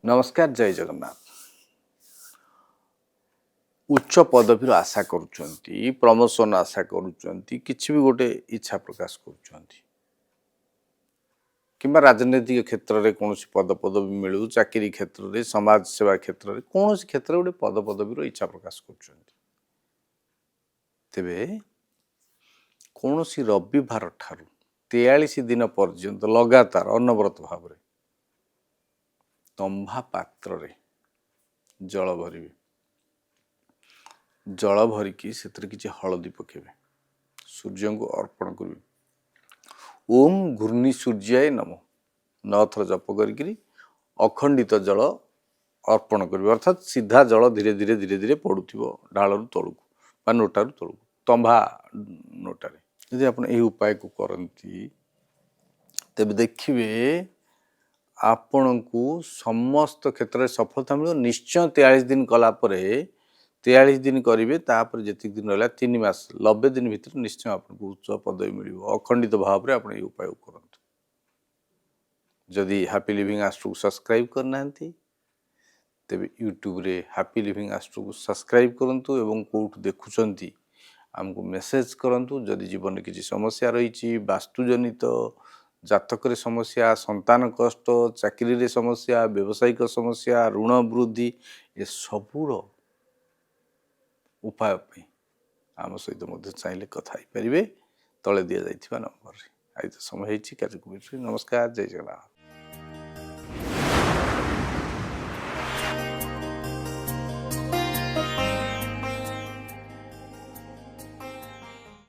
नमस्कार जय जगन्नाथ। उच्च पदवीर आशा करुँच प्रमोशन आशा करुँच कि भी गोटे इच्छा प्रकाश करुँच कि राजनैतिक क्षेत्र में कौन पद पदवी मिलू चाकरी क्षेत्र में समाज सेवा क्षेत्र में कौन क्षेत्र में गोटे पद पदवीर इच्छा प्रकाश करुँच तेरे कौन रविवार ठारू 43 दिन पर्यंत लगातार अनवरत भाव तंभा पात्र रे जल भरवे जल भरिकी से किसी हलदी पकेबे सूर्य को अर्पण करेंगे। ओम घूर्णी सूर्याय नमो 9 थर जप करी अखंडित जल अर्पण करेंगे अर्थात सीधा जल धीरे धीरे धीरे धीरे पड़ुथिबो ढालू तलू बा नोटारू तलू तंभा नोटारे यदि आप उपाय को करती तेज देखिए आपण को समस्त क्षेत्र में सफलता मिल निश्चय 43 दिन कलापर 43 दिन करेंगे तापर जी दिन रहा 3 मास 90 दिन भितर निश्चय आपको उच्च पदवी मिल अखंडित भाव में आप उपाय करूँ। जदि हैप्पी लिविंग आस्ट्रो को सब्सक्राइब करना तेरे यूट्यूब रे हैप्पी लिविंग आस्ट्रो को सब्सक्राइब करूँ एवं कौट देखुंट आमको मेसेज करूँ। जदि जीवन में किसी समस्या रही वास्तुजनित जातक समस्या संतान कष्ट चाकरी समस्या व्यावसायिक समस्या ऋण वृद्धि ये सबूर उपाय आम सहित चाहिए कथा पारे तले दि जा नंबर आज तो समय कार्यक्रम नमस्कार जय जगन्नाथ।